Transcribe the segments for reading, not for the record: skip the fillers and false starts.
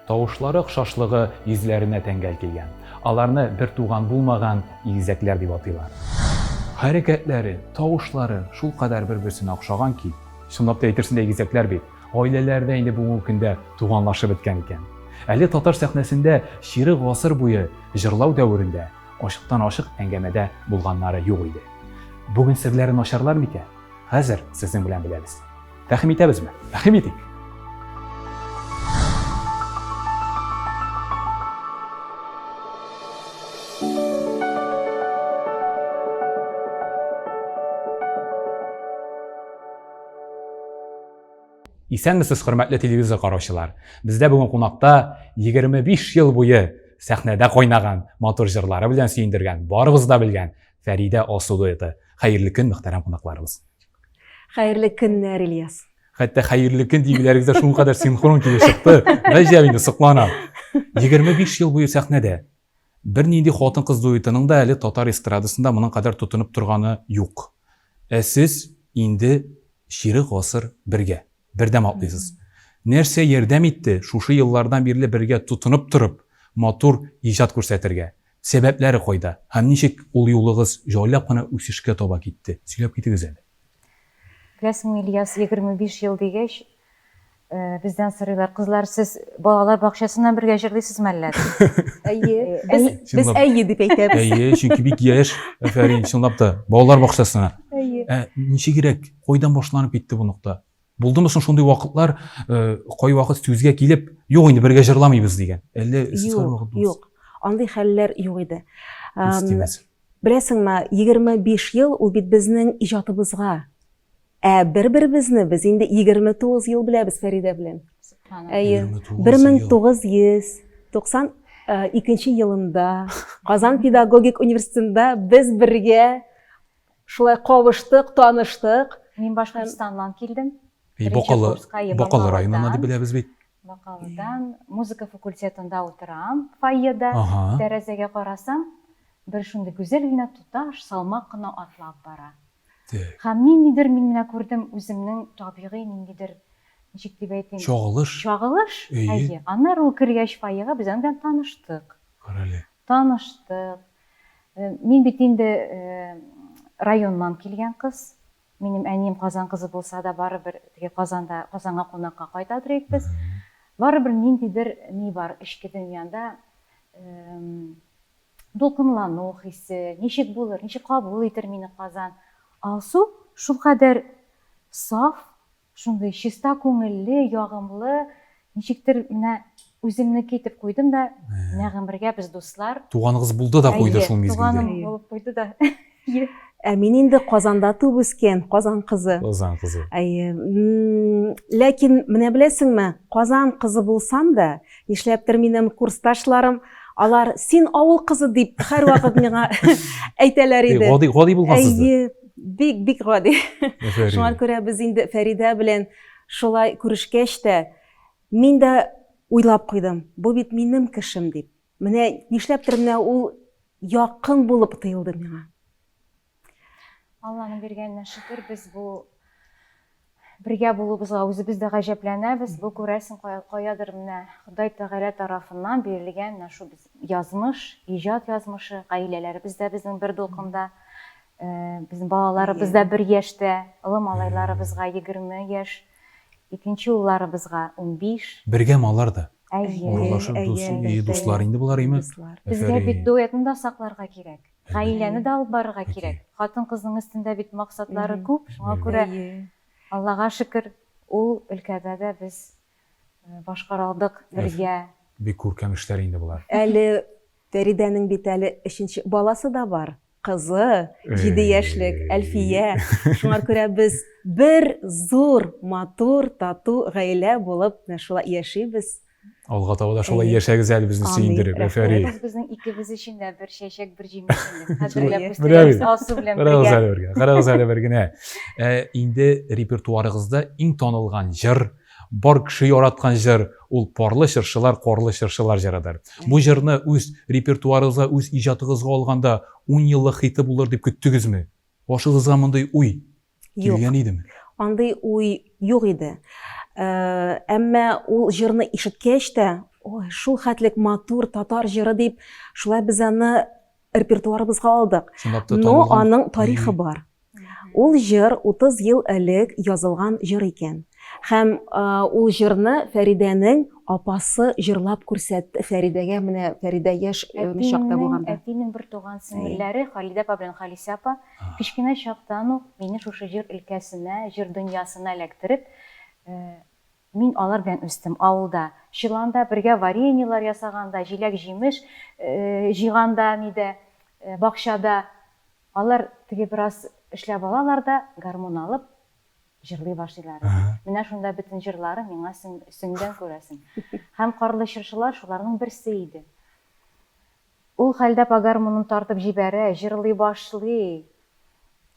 Тавышлары охшашлыгы йөзләренә тәңгәл килгән. Аларны бер туган булмаган игезәкләр дип атыйлар. Хәрәкәтләре, тавышлары шул кадәр бер-берсенә охшаган ки, чынлап та әйтерсең дә игезәкләр бит. Гаиләләрдә инде бүгенге көндә туганлашып беткән икән. Әле татар сәхнәсендә ширек гасыр буе җырлау дәверендә ашыктан-ашык әңгәмәдә булганнары юк иде. Бүген серләрен ачарлар микән? Хәзер сезнең белән беләбез. Тәхмин итәбезме? Тәхмин итик. Исәнмесез, хөрмәтле телевизор караучылар. Бездә бүген кунакта 25 ел буе сәхнәдә кайнаган, матур җырлары белән сөендергән, барыбыз да белгән Фәридә Алсу дуэты. Хәерле көн, мөхтәрәм кунакларыбыз. Хәерле көннәр, Ильяс. Хәтта хәерле көн дигеләрегездә шуңа кадәр синхрон килеп чыкты. Гаҗәп инде, сокланам. 25 ел буе сәхнәдә. Бер нинди хатын-кыз дуэтының да әле татар эстрадасында моның кадәр тотынып торганы юк. Сез инде ширек гасыр бергә, бердәм атлыйсыз. Нәрсә ярдәм итте шушы еллардан бирле бергә тотынып торып, матур иҗат күрсәтергә? Сәбәпләре кайда? Һәм ничек ул юлыгыз җайлап кына үсешкә таба китте? Сөйләп китегез әле. Беләсеңме, Ильяс, 25 ел дигәч, бездән сорыйлар, кызлар, сез балалар бакчасына бергә җырлыйсызмы әллә? Әйе, без әйе дип әйтәбез. Әйе, чөнки бик яшь, Фәрин, чынлап та, балалар бакчасына. Әйе. Ничек кирәк? Кайдан башланып китте бу нокта? Булдымы соң шундый вакытлар, кай вакыт сүзгә килеп, юк инде бергә җырламыйбыз дигән. Әллә сез һәрвакыт булсын? Юк, андый хәлләр юк иде. Истимез. Беләсеңме, 25 ел ул бит безнең иҗатыбызга. Бер-беребезне без инде 29 ел беләбез Фәридә белән. Әйе, 1992 елында Казан педагогик университетында без бергә шулай кавыштык, таныштык. Мин Башкортстаннан килдем. Бакалы районына дип беләбез бит. Бакалыдан музыка факультетында утырам, фойеда, тәрәзәгә карасам, бер шундый гүзәл генә туташ, салмак кына атлап бара. Һәм ниндидер мин менә күрдем үземнең табигый ниндидер, ничек дип әйтим, чагылыш. Әйе. Аннары ул кергәч фойега без белән таныштык. Таныштык. Мин бит инде районнан килгән кыз. Минем әнием Казан кызы булса да, барыбер Казанга кунакка кайтадыр идек без. Барыбер ниндидер ни бар эчке дөньяда, дулкынлану хисе, ничек булыр, ничек кабул итер мине Казан. Алсу шул кадәр саф, шундый чиста күңелле, ягымлы, ничектер менә үземнеке итеп куйдым да, менә гомергә без дуслар. Туганыгыз булды да куйды шул мизгелдә. Туганым булып куйды да. Мин инде Казанда туып үскән, Казан кызы. Казан кызы. Ләкин менә беләсеңме, Казан кызы булсам да, нишләптер минем курсташларым, алар син авыл кызы дип һәрвакыт миңа әйтәләр иде. Гади булгансыз. Әйе, бик гади. Шуңа күрә без инде Фәридә белән шулай күрешкәч тә, мин дә уйлап куйдым, бу бит минем кешем дип. Менә нишләптер менә ул якын булып тоелды миңа. Алланың бергәненә шөкер, без бу бергә булуыбызга үзебез дә гаҗәпләнәбез. Бу күрәсең каядыр менә Ходай Тәгалә тарафыннан бирелгән шу язмыш, иҗат язмышы, гаиләләребез дә безнең бер дулкында, безнең балаларыбыз да бер яшьтә, олы малайларыбызга 20 яшь, икенче улларыбызга 15. Бергә малар да. Уралашып дуслар инде булар име? Безгә бит дуэтны да сакларга кирәк. Гаиләне дә алып барырга кирәк. Хатын-кызның өстендә бит максатлары күп. Шуңа күрә Аллага шөкер, ул өлкәдә дә без башкара алдык бергә. Бик күркәм эшләр инде булар. Әле Фәридәнең бит әле 3нче баласы да бар. Кызы, 7 яшьлек Әлфия. Шуңа күрә без бер зур, матур, тату гаилә булып шулай яшибез. Алга таба да шулай яшәгез әле безне сөендереп, Фәрид. Безнең икебез өчен дә бер чәчәк, бер җимеш инде. Хәзерләп үстерәбез Алсу белән бергә. Карагыз әле бер генә. Инде репертуарыгызда иң танылган җыр, бар кеше яраткан җыр, ул парлы чыршылар, корлы чыршылар җырыдыр. Бу җырны үз репертуарыгызга, үз иҗатыгызга алганда 10 еллык хите булыр дип көттегезме? Башыгызга мондай уй килгән идеме? Андый уй юк иде. Әмма ул җырны ишеткәч тә, ой, шул хәтлек матур татар җыры дип, шулай без аны репертуарыбызга алдык. Но аның тарихы бар. Ул җыр 30 ел элек язылган җыр икән. Һәм ул җырны Фәридәнең апасы җырлап күрсәтте Фәридәгә, менә Фәридә яшь чакта булганда. Әтинең бер туган сеңелләре Халидә апа белән Халисә апа кичкенә чактан ук мине шушы җыр өлкәсенә, җыр дөньясына эләктереп, мин алар белән үстем авылда. Чиланда бергә вареньелар ясаганда, җиләк җимеш җыйганда, нидә, бакчада алар теге бераз эшләп алалар да гармун алып җырлый башлыйлар. Менә шунда бөтен җырлары миңа сөңгән күрәсең. Һәм Карлы чыршылар шуларның берсе иде. Ул хәлдә гармунын тартып җибәрә, җырлый башлый.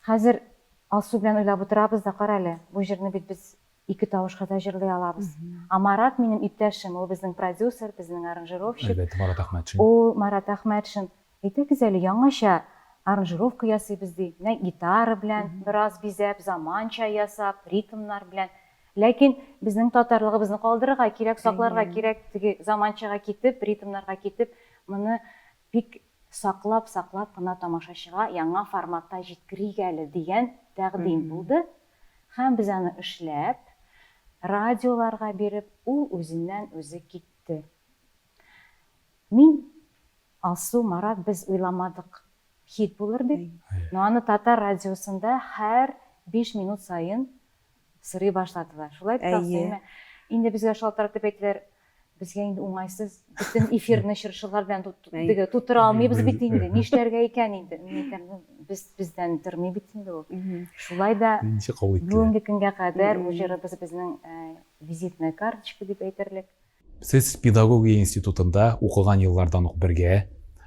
Хәзер Алсу белән уйлап утырабыз да, кара әле, бу җырны бит без ике тавышка да җырлый алабыз. Марат минем иптәшем, ул безнең продюсер, безнең аранжировщик. Марат Әхмәтшин. Ул Марат Әхмәтшин. Әйтегез әле, яңаша аранжировка ясыйбыз ди. Менә гитара белән бераз бизәп, заманча ясап, ритмнар белән. Ләкин безнең татарлыгыбызны калдырырга кирәк, сакларга кирәк, теге заманчага китеп, ритмнарга китеп, моны бик саклап кына тамашачыга яңа форматта җиткерик әле дигән тәкъдим булды. Һәм без аны эшләп, радиоларга биреп, ул үзеннән үзе китте. Мин, Алсу, Марат, без уйламадык хит булыр дип. Но аны татар радиосында һәр 5 минут сайын сырый башладылар. Шулай дип, инде безгә шалтыратып әйттеләр, безгә инде уңайсыз, бөтен эфирны чыршылар белән тутыра алмыйбыз бит инде. Нишләргә икән инде? Бездән тормый бит инде ул. Шулай да бүгенге көнгә кадәр бу җырыбыз безнең визитная карточка дип әйтерлек. Сез педагогия институтында укыган еллардан ук бергә,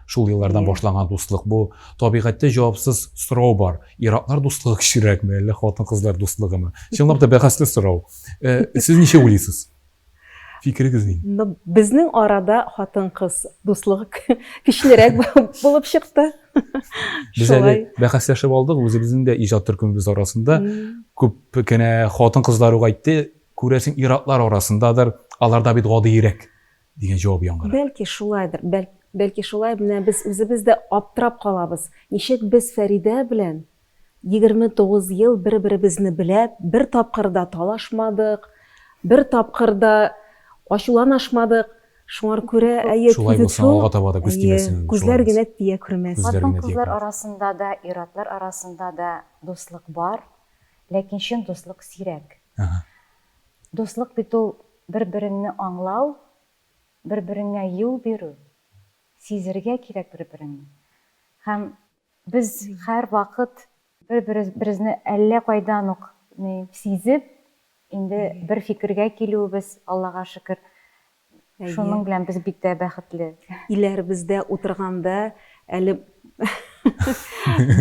шул еллардан башланган дуслык бу. Табигатьтә җавапсыз сорау бар. Ираклар дуслыгы кичерәкме, әллә хатын-кызлар дуслыгымы? Чынлап да бәхәсле сорау. Сез ничә уйлыйсыз? Фикерегез ни? Безнең арада хатын-кыз дуслыгы көчлерәк булып чыкты. Без әле бәхәсләшеп алдык, үзебезнең дә иҗат төркемебез арасында күп кенә хатын-кызлар әйтте, күрәсең ираклар арасындадыр, аларда бит гадиерәк дигән җавап яңгырады. Бәлки шулайдыр, бәлки шулай, менә без үзебез дә аптырап калабыз. Ничек без Фәридә белән 29 ел бер-беребезне беләп, бер тапкырда талашмадык, бер тапкырда ачуланашмадык. Шуңар күрә шулай булса алга таба да күз тимәсен. Күзләр генә тия күрмәс. Хатын-кызлар арасында да, иратлар арасында да дуслык бар, ләкин чын дуслык сирәк. Дуслык бит ул бер-береңне аңлау, бер-береңә юл бирү, сизергә кирәк бер-береңне. Һәм без һәр вакыт бер-беребезне әллә кайдан ук сизеп, инде бер фикергә килүебез, Аллага шөкер. Шуның белән без бик тә бәхетле. Иләребездә утырганда әле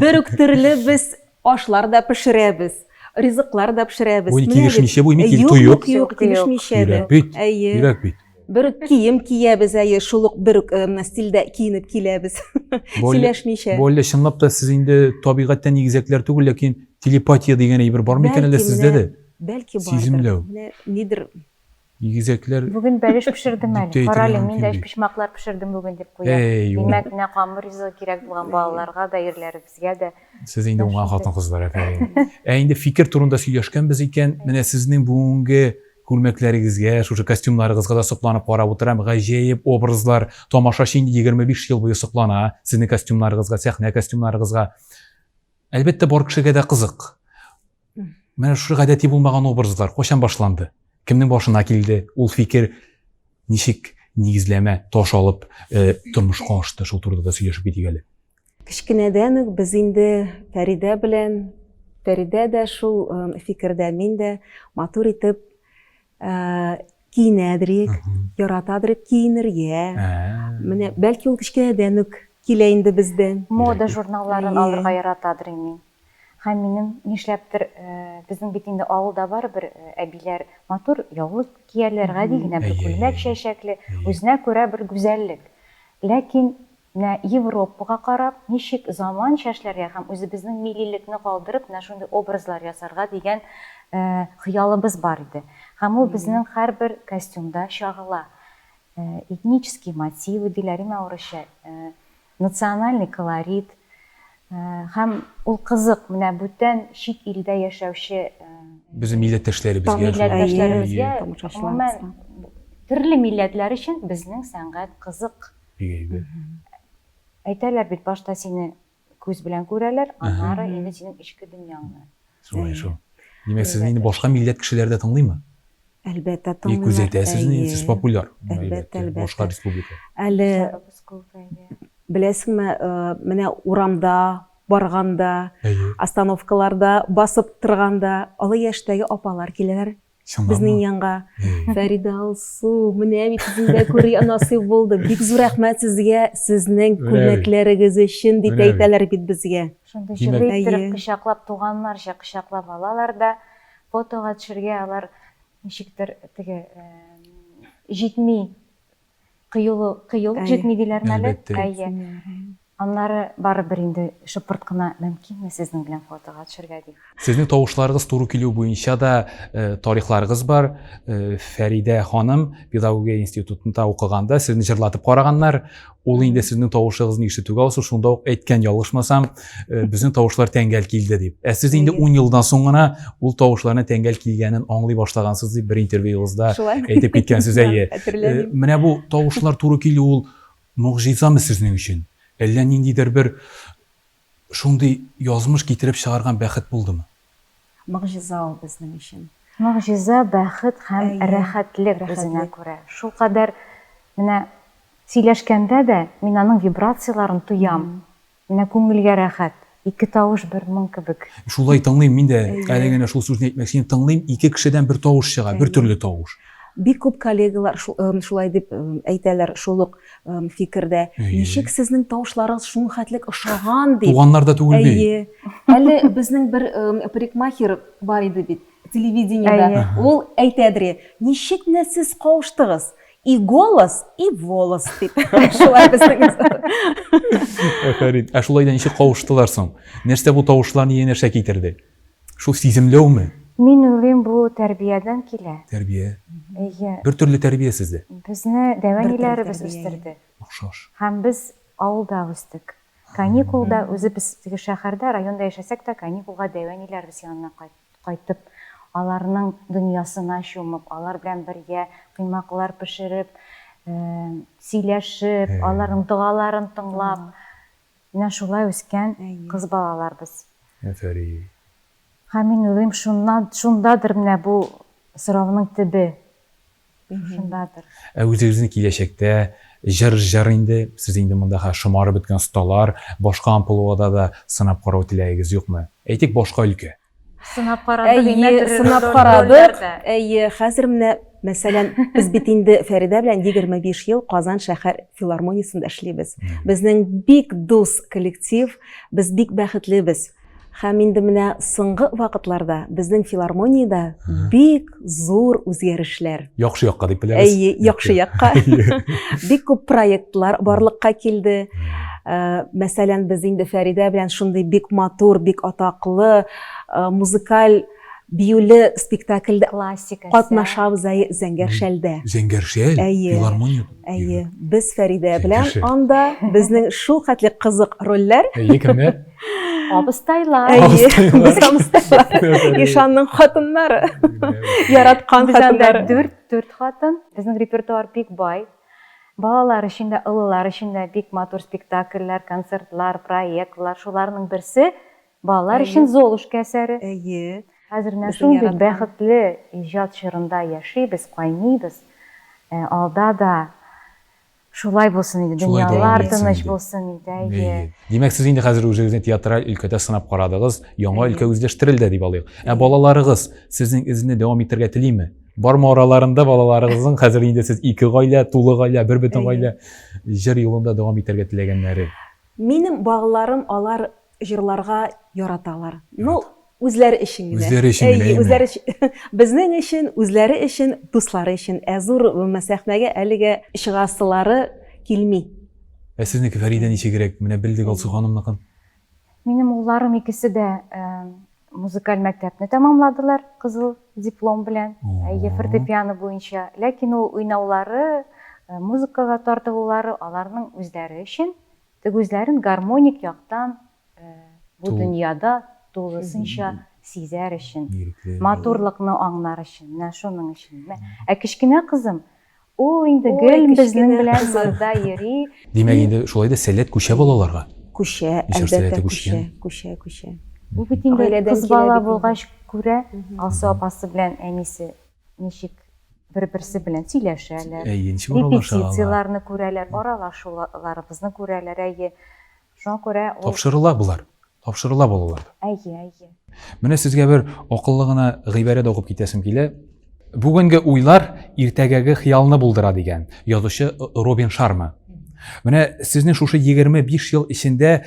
бер үк төрле без ашлар да пешерәбез, ризыклар да пешерәбез. Бу килешмичә, бу имин туйык. Юк, килешмичә дә. Юрак бит. Бер кием киябез, шул ук бер стильдә киенеп киләбез. Сөйләшмичә. Бу әллә чынлап та сез инде табигатьтән нигезәкләр түгел, ләкин телепатия дигән әйбер бармы икән әллә сездә дә? Бәлки бар. Сиземләү. Нидер Нигезәкләр. Бүгін бәлеш пешердем әле. Карале, мин дә пишмаклар пешердем бүгін дип куя. Димәк, менә камыр ризыгы кирәк булган балаларга да, ирләребезгә дә. Сез инде уңган хатын-кызлар әфәри. Инде фикер турында сөйләшкәнбез икән, менә сезнең бүгенге күрмәкләрегезгә, шушы костюмнарыгызга да сокланып карап утырам. Гаҗәеп образлар, тамашачы инде 25 ел буе соклана, сезнең костюмнарыгызга, сәхнә костюмнарыгызга. Әлбәттә, бар кешегә дә кызык. Менә шушы гадәти булмаган образлар кайчан башланды? Кемнең башына килде? Ул фикер ничек нигезләмә таш алып тормышка ашты? Шул турыда да сөйләшеп китик әле. Кичкенәдән үк без инде Фәридә белән, Фәридә дә шул фикердә, мин дә матур итеп киенәдерик, яратадыр киенергә. Менә бәлки ул кичкенәдән үк килә инде бездән. Мода журналларын алырга яратадыр мин. Һәм минем нишләптер безнең бит инде авылда бар бер әбиләр матур яулык кияләр, гади генә бер күлмәк чәчәкле, үзенә күрә бер гүзәллек. Ләкин менә Европага карап, ничек заманча эшләргә һәм үзебезнең милилекне калдырып, менә шундый образлар ясарга дигән хыялыбыз бар иде. Һәм ул безнең һәрбер костюмда чагыла. Этнический мотив диләр име урысча, национальный колорит. Һәм ул кызык, менә бүтән чит илдә яшәүче Безнең милләттәшләребезгә. милләттәшләребезгә, гомумән төрле милләтләр өчен безнең сәнгать кызык. Әйтәләр бит, башта сине күз белән күрәләр, аннары инде синең ичке дөньяңны. Шулай. Димәк, сезне инде башка милләт кешеләре дә тыңлыймы? Әлбәттә И күз әйтәсез, сез популяр. Әлбәттә. Башка республика. Әле беләсеңме, менә урамда, барганда, остановкаларда басып торганда, олы яшьтәге апалар киләләр безнең янга. Фәридә Алсу, менә бит сезне күрә насыйп булды. Бик зур рәхмәт сезгә, сезнең күлмәкләрегез өчен дип әйтәләр бит безгә. Шунда җырлый кочаклап, туганнарча кочаклап алалар да, фотога төшергә алар ничектер теге җитми, кыюлык җитми диләрме әле? Аннары барыбер инде шыпырт кына мөмкинме сезнең белән фотога төшергә дип. Сезнең тавышларыгыз туры килү буенча да тарихларыгыз бар. Фәридә ханым педагогия институтында укыганда сезне җырлатып караганнар. Ул инде сезнең тавышыгызны ишетүгә алса, шунда ук әйткән, ялгышмасам, безнең тавышлар тәңгәл килде дип. Сез инде 10 елдан соң гына ул тавышларның тәңгәл килгәнен аңлый башлагансыз дип бер интервьюгызда әйтеп киткәнсез. Менә бу тавышлар туры килү ул мугъҗизамы сезнең өчен? Әллә ниндидер бер шундый язмыш китереп чыгарган бәхет булдымы? Мугъҗиза ул безнең өчен. Мугъҗиза, бәхет һәм рәхәтлек үзенә күрә. Шулкадәр менә сөйләшкәндә дә мин аның вибрацияларын тоям. Менә күңелгә рәхәт. Ике тавыш бер моң кебек. Шулай тыңлыйм мин дә. Әле генә шул сүзне әйтмәкче, тыңлыйм, ике кешедән бер тавыш чыга, бер төрле тавыш. Бик күп коллегалар шулай дип әйтәләр, шул ук фикердә. Ничек сезнең тавышларыгыз шуның хәтлек ошаган дип. Туганнар да түгел бит. Әле безнең бер парикмахер бар иде бит, телевидениедә. Ул әйтәдер, ничек менә сез кавыштыгыз? И голос, и волос дип. Шулай безнең. Фәрид, шулай да ничек кавыштылар соң? Нәрсә бу тавышларны янәшә китерде? Шул сиземләүме? Мин уйлыйм, бу тәрбиядән килә. Тәрбия. Бер төрле тәрбия сездә. Безне дәвәниләребез үстерде. Охшаш. Һәм без авылда үстек. Каникулда үзебез теге шәһәрдә, районда яшәсәк тә, каникулга дәвәниләребез янына кайтып, аларның дөньясына чумып, алар белән бергә кыймаклар пешереп, сөйләшеп, аларның дугаларын тыңлап, менә шулай үскән кыз балаларбыз. Фәрид. Һәм мин уйлыйм, шундадыр менә бу сорауның төбе. Шундадыр. Үзегезнең киләчәктә җыр инде, сез инде монда шомарып беткән осталар, башка амплуада да сынап карау теләгегез юкмы? Әйтик, башка өлкә. Сынап карадык, сынап карадык. Хәзер менә, мәсәлән, без бит инде Фәридә белән 25 ел Казан шәһәр филармониясендә эшлибез. Безнең бик дус коллектив, без бик бәхетлебез. Һәм инде менә соңгы вакытларда безнең филармониядә бик зур үзгәрешләр. Яхшы якка дип беләбез. Яхшы якка. Бик күп проектлар барлыкка килде. Мәсәлән, без инде Фәридә белән шундый бик матур, бик атаклы музыкаль биюле спектакльдә катнашабыз Зәңгәр шәлдә. Зәңгәр шәл? Филармония. Без Фәридә белән анда безнең шул хәтле кызык рольләр. Кемнәр? Абыстайлар. Ишанның хатыннары. Яраткан хатыннары. 4 хатын. Безнең репертуар бик бай. Балалар өчен дә, ылылар өчен дә бик матур спектакльләр, концертлар, проектлар. Шуларның берсе балалар өчен Золушка әсәре. Хәзер менә шундый бәхетле иҗат чорында яшибез, кайныйбыз. Алда да шулай булсын иде, дөньялар тыныч булсын иде. Димәк, сез инде хәзер үзегезне театраль өлкәдә сынап карадыгыз, яңа өлкә үзләштерелде дип алыйк. Балаларыгыз сезнең изне дәвам итәргә телиме? Бармы араларында балаларыгызның хәзер инде сез 2 гаилә, тулы гаилә, бер бөтен гаилә җыр юлында дәвам итәргә теләгәннәре? Минем балаларым, алар җырларга яраталар. Ну, үзләре өчен генә. Үзләре өчен. Безнең өчен, үзләре өчен, дуслары өчен. Зур мәсәхнәгә әлегә чыгасылары килми. Сезнеке Фәридә ничегрәк? Менә белдек Алсу ханымныкын. Минем улларым икесе дә музыкаль мәктәпне тәмамладылар кызыл диплом белән, фортепиано буенча. Ләкин ул уйнаулары, музыкага тартылулары аларның үзләре өчен, үзләрен гармоник яктан бу дөньяда тулысынча сизәр өчен, матурлыкны аңлар өчен, менә шуның өчен. Ә кечкенә кызым, ул инде гел безнең белән монда йөри. Димәк, инде шулай да сәләт күчә балаларга. Күчә, әлбәттә күчә. Бу бит инде кыз бала булгач күрә, алсы апасы белән әнисе ничек бер-берсе белән сөйләшәләр. Репетицияларны күрәләр, аралашуларыбызны күрәләр. Шуңа күрә Тапшырыла балалар. Менә сезгә бер акыллы гына гыйбарә дә укып китәсем килә. Бүгенге уйлар иртәгәге хыялны булдыра дигән язучы Робин Шарма. Менә сезнең шушы 25 ел эчендә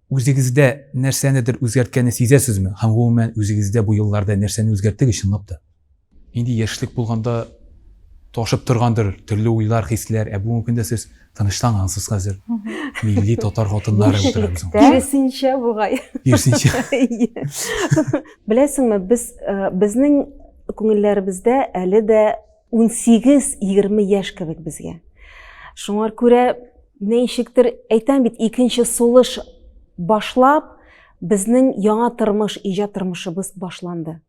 үзегездә нәрсәнедер үзгәрткәнне сизәсезме? Һәм гомумән үзегездә бу елларда нәрсәне үзгәрттегез чынлап та? Инде яшьлек булганда ташып торгандыр төрле уйлар, хисләр, бу мөмкин дә сез тынычлангансыз хәзер. Милли татар хатыннары булдырабыз. Киресенчә бугай. Беләсеңме, безнең күңелләребездә әле дә 18-20 яшь кебек безгә. Шуңар күрә ничектер әйтәм бит, икенче сулыш башлап, безнең яңа тормыш, иҗат тормышыбыз башланды.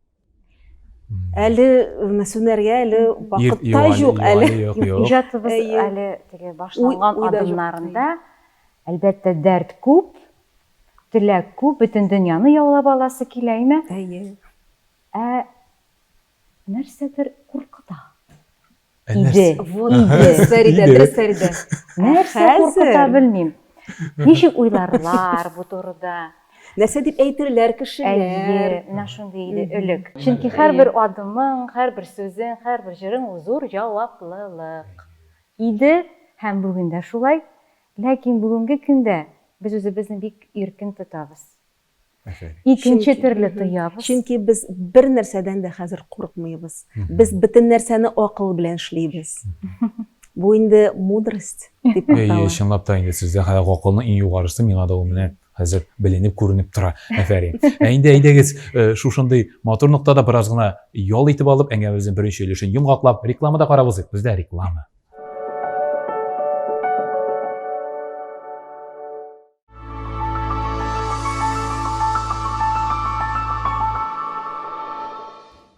Әле мәсүнәргә әле вакытта юк, әле иҗатыбыз әле теге башланган адымнарында әлбәттә дәрт күп, теләк күп, бөтен дөньяны яулап аласы киләме? Нәрсәдер куркыта. Нәрсә куркыта белмим. Ничек уйларлар бу турыда? Нәрсә дип әйтерләр кешеләр? Менә шундый иде элек. Чөнки һәрбер адымың, һәрбер сүзең, һәрбер җырың зур җаваплылык иде, һәм бүген дә шулай. Ләкин бүгенге көндә без үзебезне бик иркен тотабыз. Икенче төрле тоябыз. Чөнки без бер нәрсәдән дә хәзер курыкмыйбыз. Без бөтен нәрсәне акыл белән эшлибез. Бу инде мудрость дип атала. Чынлап та инде сездә акылның иң югарысы миңа да ул менә хәзер беленеп күренеп тора. Афәрин. Инде әйдәгез шушындый матур нуктада бераз гына ял итеп алып, әңгәмәбезнең беренче өлешен йомгаклап, рекламада карабыз. Бездә реклама.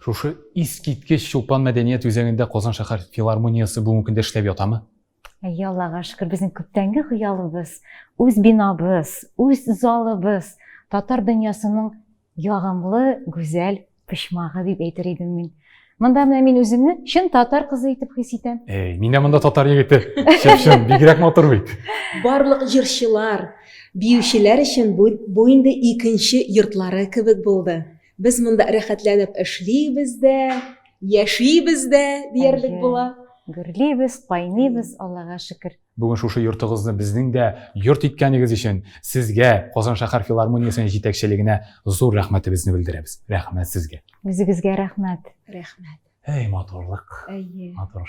Шушы искиткеч Чулпан мәдәният үзәгендә Казан шәһәр филармониясы бу мөмкин дә эшләп ятамы? Аллага шөкер, безнең күптәнге хыялыбыз, үз бинабыз, үз залыбыз, татар дөньясының ягымлы, гүзәл почмагы дип әйтер идем мин. Монда менә мин үземне чын татар кызы итеп хис итәм. Мин дә монда татар егете. Чын, бигрәк матур бит. Барлык җырчылар, биючеләр өчен бу инде икенче йортлары кебек булды. Без монда рәхәтләнеп эшлибез дә, яшибез дә диярлек була. Гөрлибез, кайныбыз, Аллага шөкер. Бүген шушы йортыгызны безнең дә йорт иткәнегез өчен сезгә, Казан шәһәр филармониясының җитәкчелегенә зур рәхмәтебезне белдерәбез. Рәхмәт сезгә. Үзегезгә рәхмәт. Рәхмәт. Матурлык. Матур.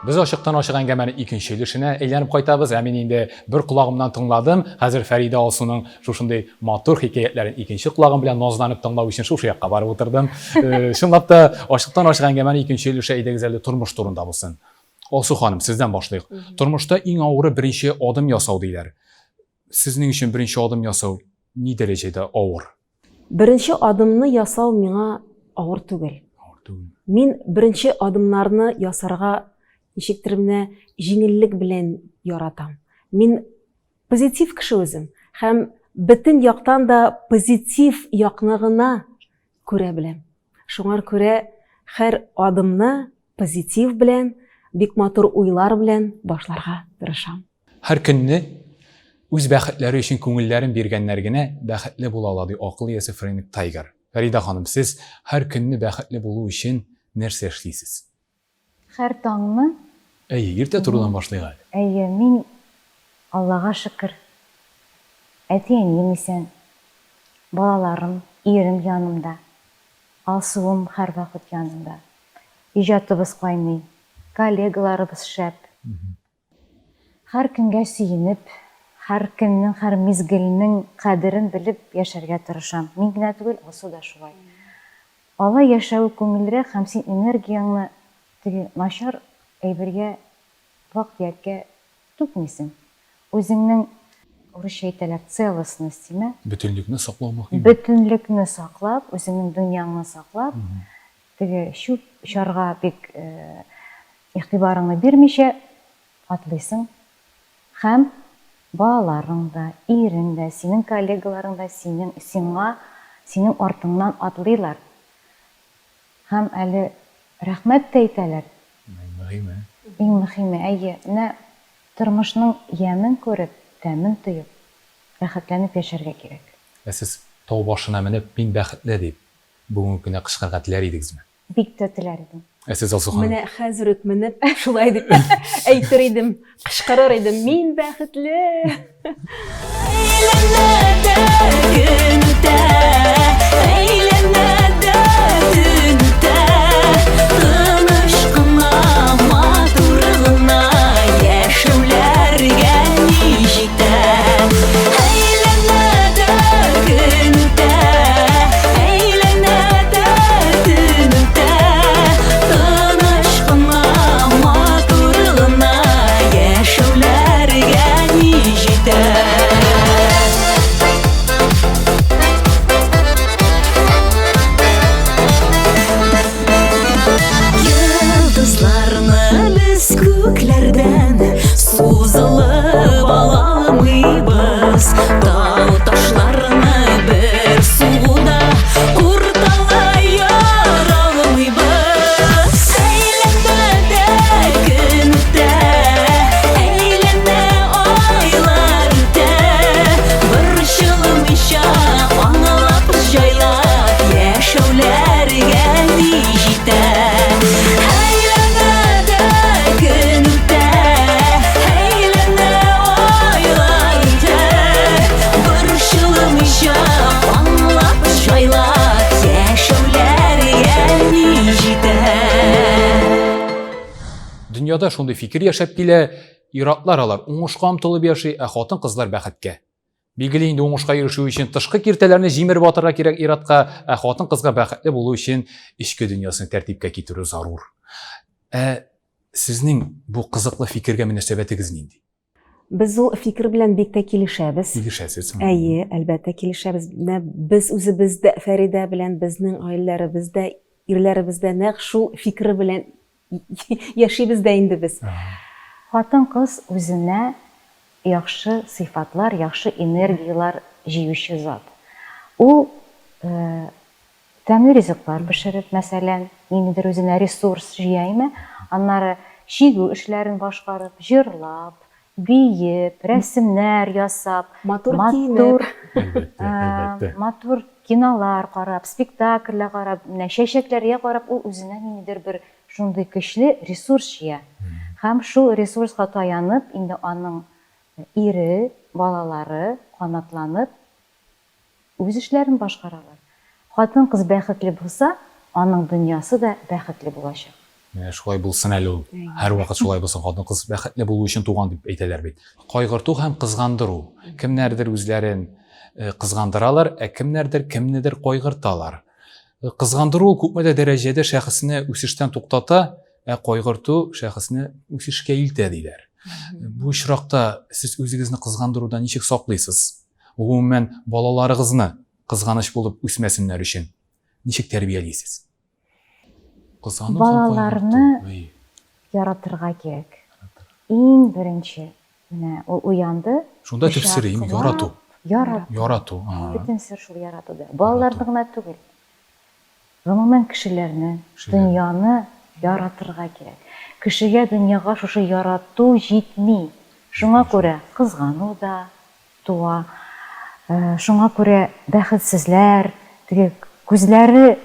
Biz ашыктан ашык әңгәмәне икенче өлешенә әйләнеп кайтабыз. Мин инде бер колагымнан тыңладым. Хәзер Фәридә Алсуның шушындый матур хикәятләрен икенче колагым белән назланып тыңлау өчен шушы якка барып утырдым. Чынлап та ашыктан ашык әңгәмәне икенче өлешә әйдәгез әле тормыш турында булсын. Алсу ханым, сездән башлыйк. Тормышта иң авыры беренче адым ясау диләр. Сезнең өчен беренче адым ясау ни дәрәҗәдә авыр? Беренче адымны ясау миңа авыр түгел. Мин беренче адымнарны ясарга ничектер менә җиңеллек белән яратам. Мин позитив кеше үзем һәм бөтен яктан да позитив якны гына күрә беләм. Шуңар күрә һәр адымны позитив белән, бик матур уйлар белән башларга тырышам. Һәр көнне үз бәхетләре өчен күңелләрен биргәннәр генә бәхетле була ала ди акыл иясе Фрейник Тайгер. Фәридә ханым, сез һәр көнне бәхетле булу өчен нәрсә эшлисез? Һәр таңны Иртә торудан башлыйк. Мин Аллага шөкер. Әтием исән, балаларым, ирем янымда, Алсуым һәр вакыт янымда. Иҗатыбыз кайный, коллегаларыбыз шәп. һәр көнгә сөенеп, һәр көннең, һәр мизгелнең кадерен белеп яшәргә тырышам. Мин генә түгел, Алсу да шулай. Алай яшәү күңелрәк һәм син энергияңны теге начар әйбергә, вак-төяккә түкмисең. Үзеңнең, урысча әйтәләр, целостность, Бөтенлекне саклау мөһим. Бөтенлекне саклап, үзеңнең дөньяңны саклап, теге шуп шарга бик игътибарыңны бирмичә атлыйсың. Һәм балаларың да, ирең дә, синең коллегаларың да синең артыңнан атлыйлар. Һәм әле рәхмәт тә әйтәләр. Иң мөһиме, әйе, менә тормышның ямен күреп, тәмен тоеп, рәхәтләнеп яшәргә кирәк. Сез тау башына менеп, мин бәхетле дип, бүгенге көнне кычкырырга теләр идегезме? Бик тә теләр идем. Сез Алсу ханым. Менә хәзер үк менеп, шулай дип әйтер идем, кычкырыр идем, мин бәхетле. Дөньяда шундый фикер яшәп килә, иратлар алар уңышка омтылып яши, ә хатын-кызлар бәхеткә. Билгеле инде уңышка ирешү өчен тышкы киртәләрне җимереп атырга кирәк иратка, ә хатын-кызга бәхетле булу өчен ичке дөньясын тәртипкә китерү зарур. Сезнең бу кызыклы фикергә мөнәсәбәтегез нинди? Без ул фикер белән бик тә килешәбез. Килешәсез. Әйе, әлбәттә килешәбез. Без үзебездә, Фәридә белән безнең гаиләләребездә, ирләребездә нәкъ шул фикер белән яшибез дә инде без. Хатын-кыз үзенә яхшы сыйфатлар, яхшы энергиялар җыючы зат. Ул тәмле ризыклар пешереп, мәсәлән, ниндидер үзенә ресурс җыймы, аннары чигү эшләрен башкарып, җырлап, биеп, рәсемнәр ясап, матур кинолар карап, спектакльләр карап, чәчәкләргә карап, ул үзенә ниндидер бер шундый көчле ресурс җыя. Һәм шул ресурска таянып, инде аның ире, балалары канатланып, үз эшләрен башкаралар. Хатын-кыз бәхетле булса, аның дөньясы да бәхетле булачак. Менә шулай булсын әле ул. Һәр вакыт шулай булсын, хатын-кыз бәхетле булу өчен туган дип әйтәләр бит. Кайгырту һәм кызгандыру. Кемнәрдер үзләрен кызгандыралар, ә кемнедер кайгырталар. Кызгандыру күпме дә дәрәҗәдә шәхесне үсештән туктата, ә кайгырту шәхесне үсешкә илтә диләр. Бу очракта сез үзегезне кызгандырудан ничек саклыйсыз? Гомумән балаларыгызны кызганыч булып үсмәсеннәр өчен ничек тәрбиялисез? Балаларны яратырга кирәк. Иң беренче, менә ул уянды. Шунда төп сире ярату. Ярату. Бөтен сер шул яратуда. Балаларны гына түгел. Гомумән кешеләрне, дөньяны яратырга кирәк. Кешегә дөньяга шушы ярату җитми. Шуңа күрә кызгану да туа. Шуңа күрә бәхетсезләр, теге күзләре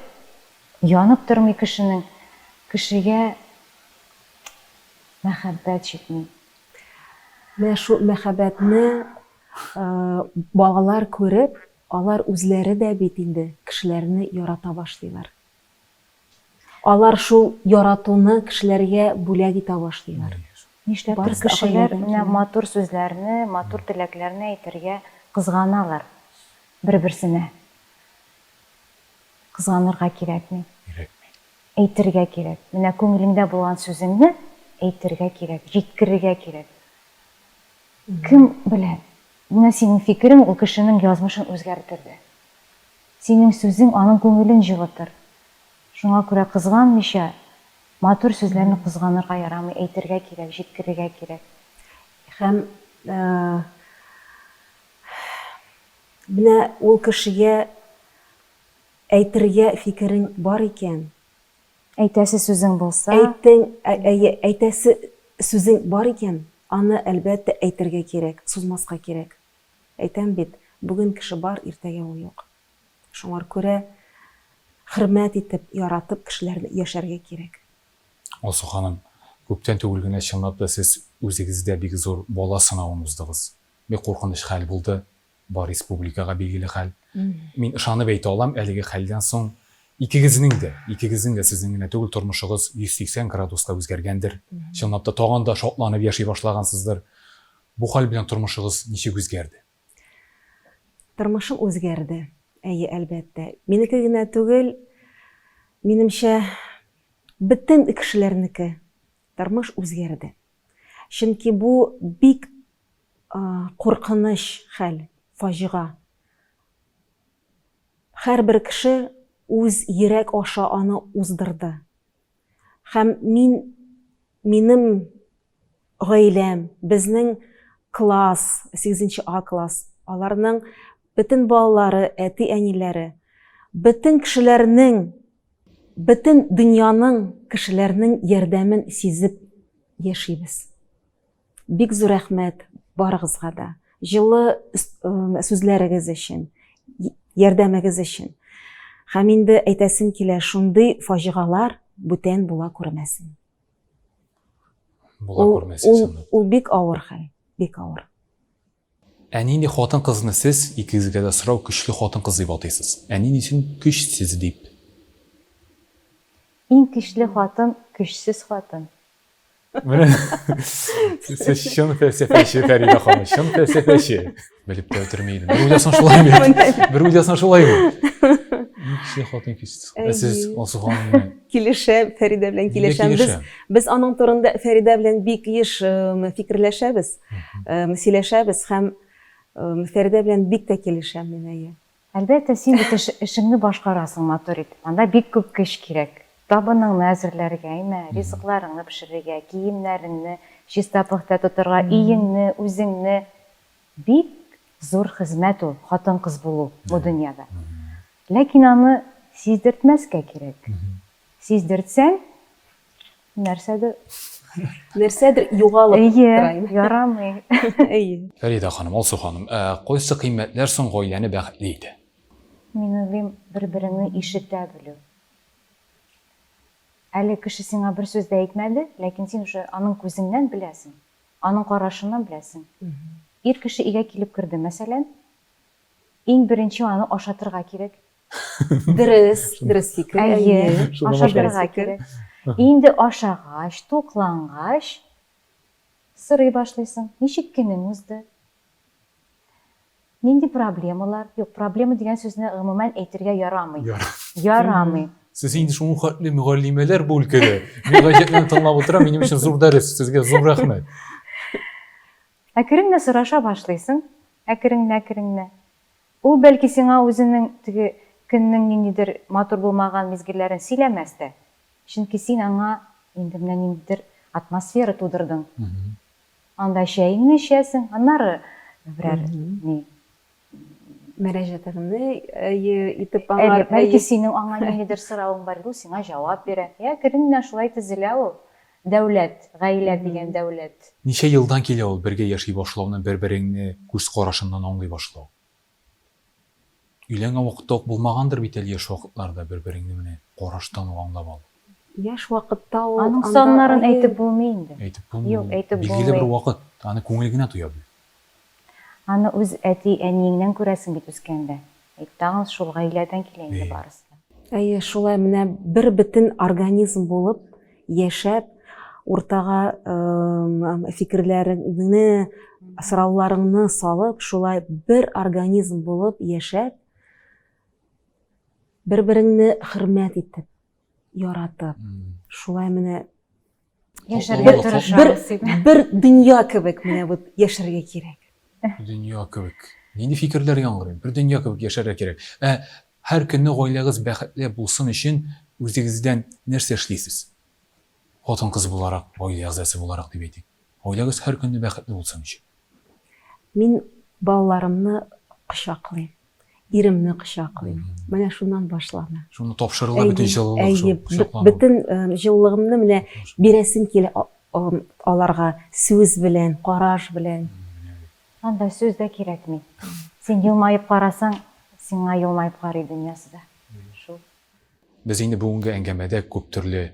янып тормый кешенең, кешегә мәхәббәт җитми. Менә шул мәхәббәтне балалар күреп, алар үзләре дә бит инде кешеләрне ярата башлыйлар. Алар шул яратуны кешеләргә бүләк итә башлыйлар. Нишләптер кешеләр менә матур сүзләрне, матур теләкләрне әйтергә кызганалар бер-берсенә. Кызганырга кирәкми. Әйтергә кирәк. Менә күңелеңдә булган сүзеңне әйтергә кирәк, җиткерергә кирәк. Кем белә? Менә синең фикерең ул кешенең язмышын үзгәртер. Синең сүзең аның күңелен җылытыр. Шуңа күрә кызганмыйча, матур сүзләрне кызганырга ярамый, әйтергә кирәк, җиткерергә кирәк. Һәм менә ул кешегә әйтергә фикерең бар икән. Әйтәсе сүзең булса, Әйтәсе сүзең бар икән, аны әлбәттә әйтергә кирәк, сузмаска кирәк. Әйтәм бит, бүген кеше бар, иртәгә ул юк. Шуңа күрә хөрмәт итеп, яратып кешеләрне яшәргә кирәк. Алсу ханым, күптән түгел генә чынлап та сез үзегездә бик зур бала сынавын уздыгыз. Бик куркыныч хәл булды, бар республикага билгеле хәл. Мин ышанып әйтә алам, әлеге хәлдән соң икегезнең дә сезнең генә түгел тормышыгыз 180 градуска үзгәргәндер. Чынлап та тагын да шатланып яши башлагансыздыр. Бу хәл белән тормышыгыз ничек үзгәрде? Тормышым үзгәрде. Әйе, әлбәттә. Минеке генә түгел, минемчә, бөтен кешеләрнеке тормыш үзгәрде. Чөнки бу бик куркыныч хәл, фаҗига. Һәрбер кеше үз йөрәк аша аны уздырды. Һәм минем гаиләм, безнең класс, 8 А класс, аларның бөтен балалары, әти-әниләре, бөтен кешеләрнең, бөтен дөньяның кешеләрнең ярдәмен сизеп яшибез. Бик зур рәхмәт барыгызга да. Җылы сүзләрегез өчен, ярдәмегез өчен. Һәм инде әйтәсем килә, шундый фаҗигалар бүтән була күрмәсен. Ул бик авыр хәл, бик авыр. Нинди хатын-кызны сез икегезгә дә сорау көчле хатын-кыз дип атыйсыз? Нинди өчен көчсез дип? Иң көчле хатын, көчсез хатын. Сез шун фәлсәфәче Фәрида ханым, шун фәлсәфәче. Белеп тә үтермәйдем. Бер уйласаң шулаймы? Көчле хатын, көчсез. Сез Алсу ханым Килешә, Фәрида белән килешәбез. Без аның турында Фәрида белән бик еш фикерләшәбез, сөйләшәбез һәм Фәрида белән бик тә килешәм мин әйе. Әлбәттә, син бит эшеңне башкарасың матур итеп. Анда бик күп көч кирәк. Табыныңны әзерләргә, ризыкларыңны пешерергә, киемнәреңне чистапыкта тотырга, өеңне, үзеңне. Бик зур хезмәт ул, хатын-кыз булу бу дөньяда. Ләкин аны сиздертмәскә кирәк. Сиздертсәң, нәрсәдер югалып тора. Ярамый. Фәрида ханым, Алсу ханым, кайсы кыйммәтләр соң гаиләне бәхетле итә? Мин уйлыйм, бер-береңне ишетә белү. Әле кеше сиңа бер сүз дә әйтмәде, ләкин син уже аның күзеннән беләсең, аның карашыннан беләсең. Ир кеше өйгә килеп керде, мәсәлән, иң беренче аны ашатырга кирәк. Дөрес фикер. Әйе, ашатырга кирәк. Инде ашагач, туклангач, сорый башлыйсың. Ничек көнең узды? Нинди проблемалар? Юк, проблема дигән сүзне гомумән әйтергә ярамый. Ярамый. Сез инде шуның хәтле мөгаллимәләр бу өлкәдә. Мин гаҗәпләнеп тыңлап утырам, минем өчен зур дәрес, сезгә зур рәхмәт. Әкренле сораша башлыйсың, әкренле. Ул бәлки сиңа үзенең теге көннең ниндидер матур булмаган мизгелләрен сөйләмәс дә. Чөнки син аңа инде менә ниндидер атмосфера тудырдың. Анда чәйеңне эчәсең, аннары берәр мәрәҗәтеңне итеп аңа, бәлки синең аңа ниндидер сорауың бар, ул сиңа җавап бирә. Әкренле шулай төзелә ул. Дәүләт, гаилә дигән дәүләт. Ничә елдан килә ул бергә яши башлауны, бер-береңне күз карашыннан аңлый башлау? Өйләнгән вакытта ук булмагандыр бит әле яшь вакытларда бер-береңне менә караштан аңлап ал. Яшь вакытта ул аның саннарын әйтеп булмый инде. Әйтеп булмый. Юк, әйтеп булмый. Билгеле бер вакыт аны күңел генә туя бит. Аны үз әти-әниеңнән күрәсең бит үскәндә. Тагын шул гаиләдән килә инде барысы. Әйе, шулай менә бер бөтен организм булып яшәп, уртага фикерләреңне, сорауларыңны салып, шулай бер организм булып яшәп, бер-береңне хөрмәт итеп, яратып, шулай менә яшәргә тырышабыз. бер дөнья кебек менә бу яшәргә кирәк. Дөнья кебек. Нинди фикерләр яңгырый? Бер дөнья кебек яшәргә кирәк. Һәр көнне гаиләгез бәхетле булсын өчен үзегездән нәрсә эшлисез? Хатын-кыз буларак, гаилә әгъзасы буларак дип әйтик. Гаиләгез һәр көнне бәхетле булсын өчен. Мин балаларымны кочаклыйм, иремне кочаклыйм. Менә шуннан башлана. Шуны тапшырыла бөтен җылылык шул. Бөтен җылылыгымны менә бирәсем килә аларга сүз белән, караш белән. Анда сүз дә кирәкми. Син елмайып карасаң, сиңа елмайып карый дөньясы да. Шул. Без инде бүгенге әңгәмәдә күп төрле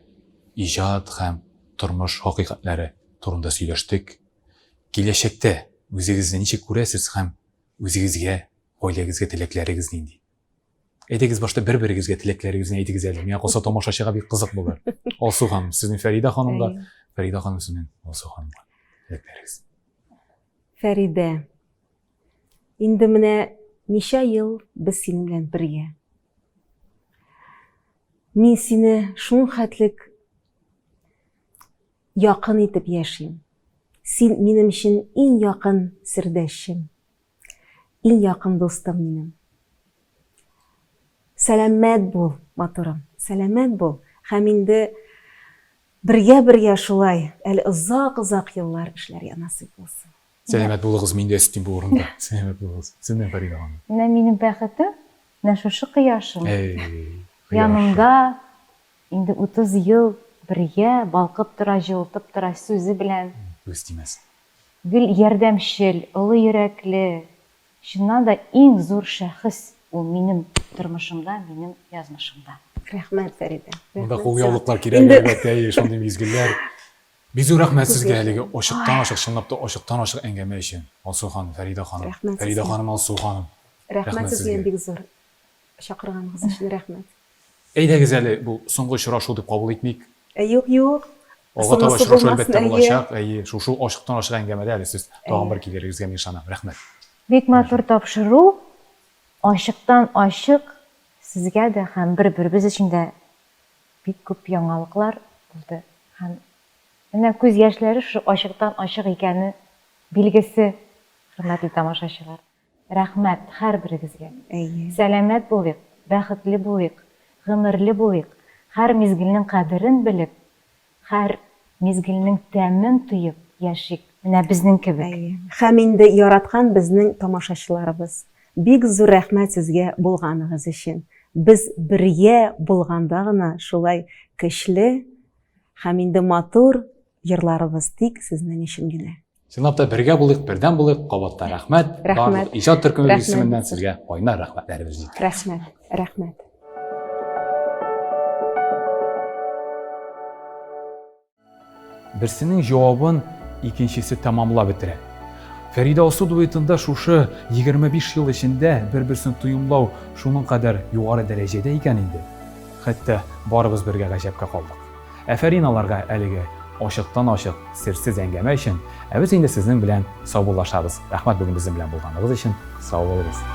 иҗат һәм тормыш хакыйкатьләре турында сөйләштек. Киләчәктә үзегезне ничек күрәсез һәм үзегезгә, гаиләгезгә теләкләрегез нинди? Әйтегез башта бер-берегезгә теләкләрегезне әйтегез әле. Миңа калса тамашачыга бик кызык булыр. Алсу ханым, сезнең Фәридә ханымга, Фәридә ханым сезнең Алсу ханымга теләкләрегез. Фәридә, инде менә ничә ел без синең белән бергә. Мин сине шулхәтлек якын итеп яшим. Син минем өчен иң якын сердәшем, иң якын дустым минем. Сәламәт бул, матурым, сәламәт бул. Һәм инде бергә шулай, әле озак еллар эшләргә насыйп булсын. Сәламәт булыгыз, мин дә өстен бу урында. Сәламәт булыгыз. Сезнең Фәридә ханым. Менә минем бәхетем, менә шушы кояшым. Янымда инде 30 ел бергә балкып тора, җылытып тора сүзе белән. Үз тимәс. Гел ярдәмчел, олы йөрәкле, чыннан да иң зур шәхес ул минем тормышымда, минем язмышымда. Рәхмәт, Фәридә. Монда кулъяулыклар кирәк, әлбәттә, шундый мизгелләр. Бик зур рәхмәт сезгә әлеге ачыктан-ачык, чынлап та ачыктан-ачык әңгәмә өчен. Алсу ханым, Фәридә ханым. Фәридә ханым, Алсу ханым. Рәхмәт сезгә бик зур чакырганыгыз өчен рәхмәт. Әйдәгез әле бу соңгы очрашу дип кабул итмик. Юк. Алга таба очрашу әлбәттә булачак. Шушы ачыктан-ачык әңгәмәдә әле сез тагын бер килерегезгә мин ышанам. Рәхмәт. Бик матур тапшыру, ачыктан-ачык сезгә дә һәм бер-беребез өчен дә бик күп яңалыклар булды. Һәм менә күз яшьләре шу ачыктан-ачык икәнне билгесе, хөрмәтле тамашачылар. Рәхмәт һәрберегезгә. Сәламәт булыйк, бәхетле булыйк, гомерле булыйк. Һәр мизгелнең кадерен белеп, һәр мизгелнең тәмен тоеп яшик. Менә безнең кебек. Һәм инде яраткан безнең тамашачыларыбыз. Бик зур рәхмәт сезгә булганыгыз өчен. Без бергә булганда гына шулай көчле һәм инде матур йырларыбыз тик сезнең өчен генә. Чынлап та бергә булыйк, бердән булыйк. Кабаттан рәхмәт. Барлык иҗат төркеме исеменнән сезгә кайнар рәхмәтләребез җитә. Рәхмәт. Берсенең җавабын икенчесе тәмамлап бетерә. Фәридә Алсу дуэтында шушы 25 ел эчендә бер-берсен тоемлау шуның кадәр югары дәрәҗәдә икән инде. Хәтта барыбыз бергә гаҗәпкә калдык. Афәрин аларга әлеге ачыктан-ачык серсез әңгәмә өчен. Без инде сезнең белән саубуллашабыз. Рәхмәт бүген безнең белән булганыгыз өчен. Сау булыгыз.